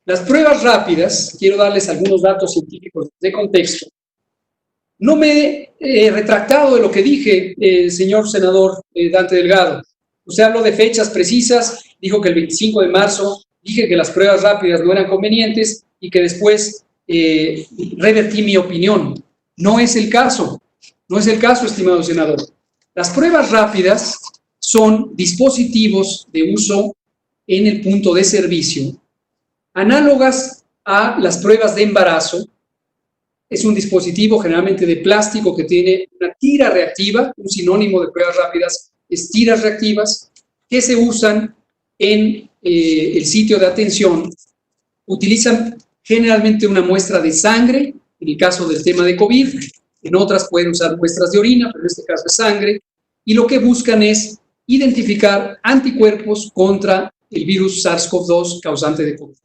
Las pruebas rápidas, quiero darles algunos datos científicos de contexto. No me he retractado de lo que dije, señor senador Dante Delgado. Usted habló de fechas precisas, dijo que el 25 de marzo dije que las pruebas rápidas no eran convenientes y que después revertí mi opinión. No es el caso, estimado senador. Las pruebas rápidas son dispositivos de uso en el punto de servicio, análogas a las pruebas de embarazo. Es un dispositivo generalmente de plástico que tiene una tira reactiva, un sinónimo de pruebas rápidas es tiras reactivas, que se usan en el sitio de atención. Utilizan generalmente una muestra de sangre, en el caso del tema de COVID, en otras pueden usar muestras de orina, pero en este caso es sangre, y lo que buscan es identificar anticuerpos contra el virus SARS-CoV-2 causante de COVID.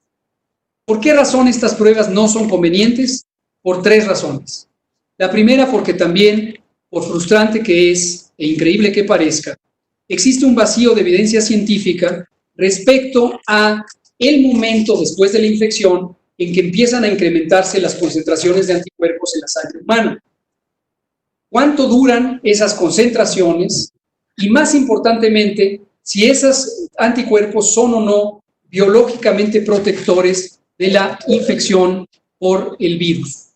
¿Por qué razón estas pruebas no son convenientes? Por 3 razones. La primera, porque también, por frustrante que es e increíble que parezca, existe un vacío de evidencia científica respecto a el momento después de la infección en que empiezan a incrementarse las concentraciones de anticuerpos en la sangre humana. ¿Cuánto duran esas concentraciones? Y más importantemente, si esos anticuerpos son o no biológicamente protectores de la infección por el virus.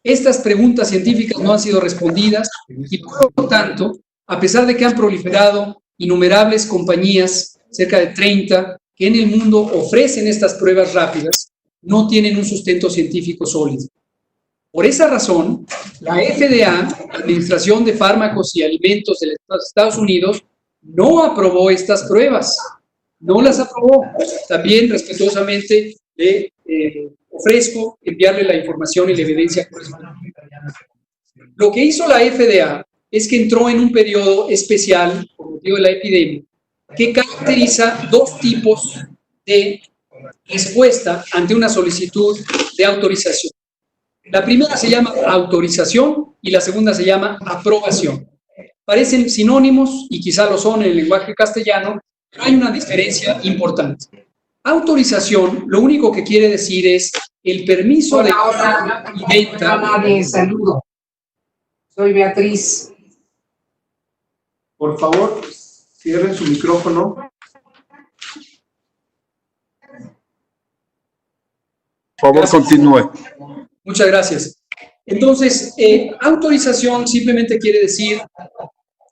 Estas preguntas científicas no han sido respondidas y, por lo tanto, a pesar de que han proliferado innumerables compañías, cerca de 30, que en el mundo ofrecen estas pruebas rápidas, no tienen un sustento científico sólido. Por esa razón, la FDA, Administración de Fármacos y Alimentos de los Estados Unidos, no aprobó estas pruebas, no las aprobó. También, respetuosamente, le ofrezco enviarle la información y la evidencia correspondiente. Lo que hizo la FDA es que entró en un periodo especial, por motivo de la epidemia, que caracteriza 2 tipos de respuesta ante una solicitud de autorización. La primera se llama autorización y la segunda se llama aprobación. Parecen sinónimos y quizá lo son en el lenguaje castellano, pero hay una diferencia importante. Autorización, lo único que quiere decir es el permiso de compra y venta. De saludo. Soy Beatriz. Por favor, cierren su micrófono. Por favor, continúe. Muchas gracias. Entonces, autorización simplemente quiere decir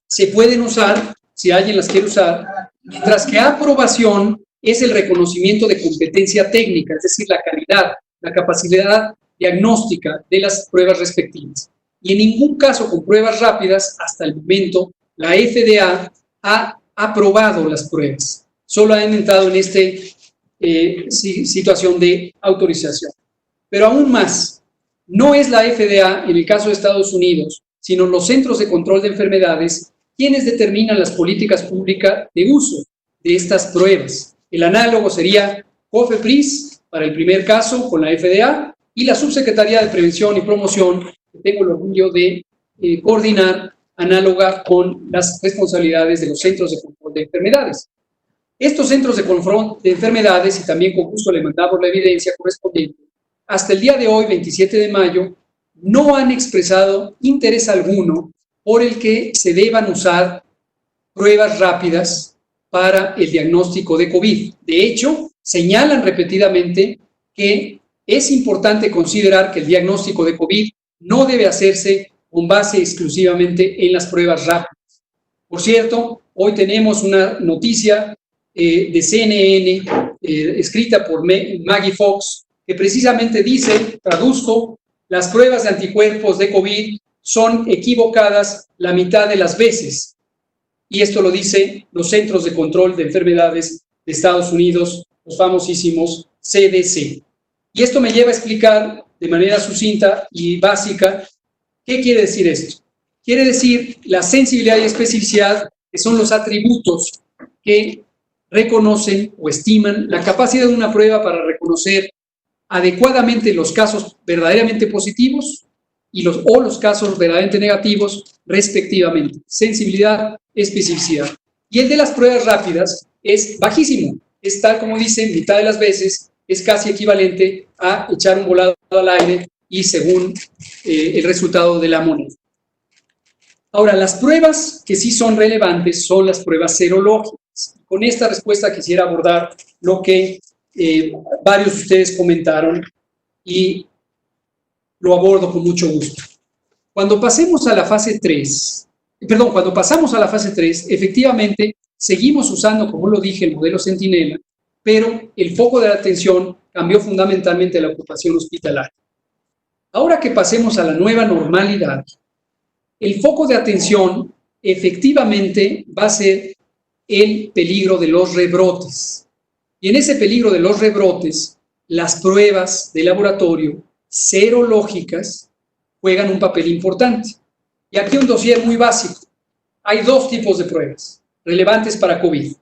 se pueden usar, si alguien las quiere usar, mientras que aprobación es el reconocimiento de competencia técnica, es decir, la calidad, la capacidad diagnóstica de las pruebas respectivas. Y en ningún caso con pruebas rápidas, hasta el momento, la FDA ha aprobado las pruebas. Solo han entrado en esta situación de autorización. Pero aún más, no es la FDA, en el caso de Estados Unidos, sino los Centros de Control de Enfermedades, quienes determinan las políticas públicas de uso de estas pruebas. El análogo sería COFEPRIS, para el primer caso, con la FDA, y la Subsecretaría de Prevención y Promoción, que tengo el orgullo de coordinar, análoga con las responsabilidades de los Centros de Control de Enfermedades. Estos Centros de Control de Enfermedades, y también con gusto le mandamos la evidencia correspondiente, hasta el día de hoy, 27 de mayo, no han expresado interés alguno por el que se deban usar pruebas rápidas para el diagnóstico de COVID. De hecho, señalan repetidamente que es importante considerar que el diagnóstico de COVID no debe hacerse con base exclusivamente en las pruebas rápidas. Por cierto, hoy tenemos una noticia de CNN escrita por Maggie Fox, que precisamente dice, traduzco, las pruebas de anticuerpos de COVID son equivocadas la mitad de las veces. Y esto lo dicen los Centros de Control de Enfermedades de Estados Unidos, los famosísimos CDC. Y esto me lleva a explicar de manera sucinta y básica qué quiere decir esto. Quiere decir la sensibilidad y especificidad, que son los atributos que reconocen o estiman la capacidad de una prueba para reconocer adecuadamente los casos verdaderamente positivos y los casos verdaderamente negativos, respectivamente. Sensibilidad, especificidad. Y el de las pruebas rápidas es bajísimo. Es tal como dicen, mitad de las veces es casi equivalente a echar un volado al aire y según el resultado de la moneda. Ahora, las pruebas que sí son relevantes son las pruebas serológicas. Con esta respuesta quisiera abordar lo que varios de ustedes comentaron y lo abordo con mucho gusto. Cuando pasamos a la fase 3, efectivamente seguimos usando, como lo dije, el modelo Centinela, pero el foco de la atención cambió fundamentalmente a la ocupación hospitalaria. Ahora que pasemos a la nueva normalidad, el foco de atención efectivamente va a ser el peligro de los rebrotes. Y en ese peligro de los rebrotes, las pruebas de laboratorio serológicas juegan un papel importante. Y aquí un dossier muy básico. Hay dos tipos de pruebas relevantes para COVID.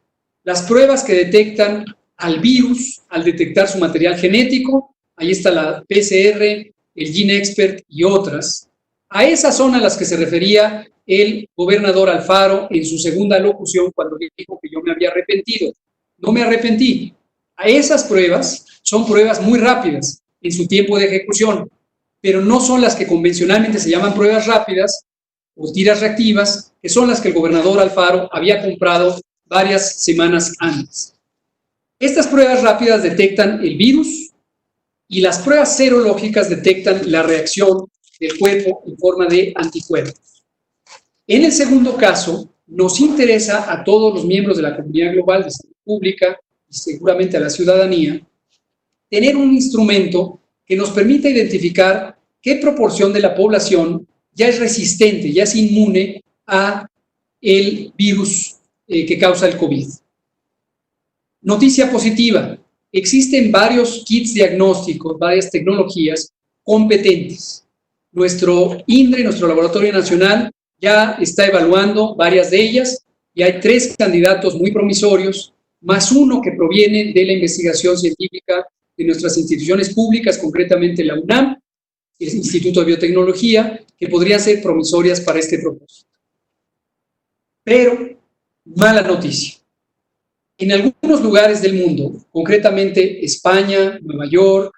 Las pruebas que detectan al virus al detectar su material genético, ahí está la PCR, el GeneXpert y otras. A esas son a las que se refería el gobernador Alfaro en su segunda locución cuando dijo que yo me había arrepentido. No me arrepentí. A esas pruebas son pruebas muy rápidas en su tiempo de ejecución, pero no son las que convencionalmente se llaman pruebas rápidas o tiras reactivas, que son las que el gobernador Alfaro había comprado varias semanas antes. Estas pruebas rápidas detectan el virus y las pruebas serológicas detectan la reacción del cuerpo en forma de anticuerpos. En el segundo caso, nos interesa a todos los miembros de la comunidad global de salud pública y seguramente a la ciudadanía, tener un instrumento que nos permita identificar qué proporción de la población ya es resistente, ya es inmune a el virus que causa el COVID. Noticia positiva, existen varios kits diagnósticos, varias tecnologías competentes. Nuestro INDRE, nuestro Laboratorio Nacional, ya está evaluando varias de ellas y hay 3 candidatos muy promisorios, más uno que proviene de la investigación científica de nuestras instituciones públicas, concretamente la UNAM, el Instituto de Biotecnología, que podrían ser promisorias para este propósito. Pero, mala noticia. En algunos lugares del mundo, concretamente España, Nueva York,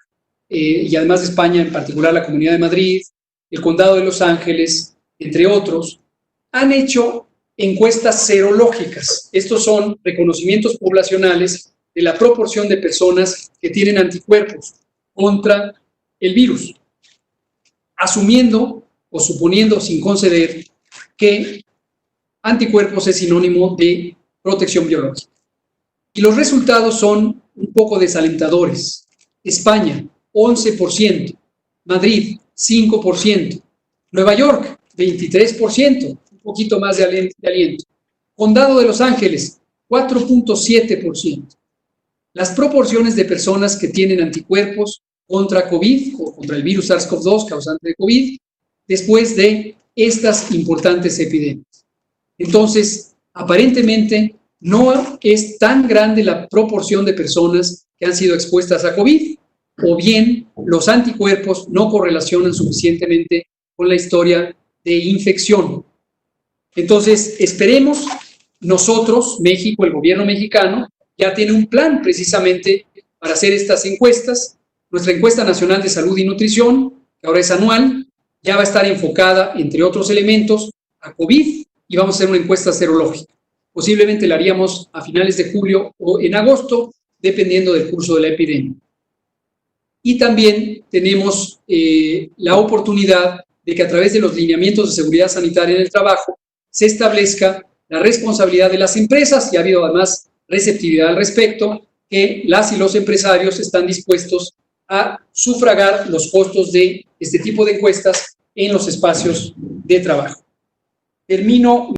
y además de España, en particular la Comunidad de Madrid, el Condado de Los Ángeles, entre otros, han hecho encuestas serológicas. Estos son reconocimientos poblacionales de la proporción de personas que tienen anticuerpos contra el virus, asumiendo o suponiendo sin conceder que anticuerpos es sinónimo de protección biológica. Y los resultados son un poco desalentadores. España, 11%, Madrid, 5%, Nueva York, 23%, un poquito más de aliento. Condado de Los Ángeles, 4.7%. Las proporciones de personas que tienen anticuerpos contra COVID o contra el virus SARS-CoV-2 causante de COVID después de estas importantes epidemias. Entonces, aparentemente no es tan grande la proporción de personas que han sido expuestas a COVID, o bien los anticuerpos no correlacionan suficientemente con la historia de infección. Entonces, esperemos, nosotros, México, el gobierno mexicano, ya tiene un plan precisamente para hacer estas encuestas. Nuestra encuesta nacional de salud y nutrición, que ahora es anual, ya va a estar enfocada, entre otros elementos, a COVID y vamos a hacer una encuesta serológica. Posiblemente la haríamos a finales de julio o en agosto, dependiendo del curso de la epidemia. Y también tenemos la oportunidad de que a través de los lineamientos de seguridad sanitaria en el trabajo se establezca la responsabilidad de las empresas, y ha habido además receptividad al respecto, que las y los empresarios están dispuestos a sufragar los costos de este tipo de encuestas en los espacios de trabajo. Termino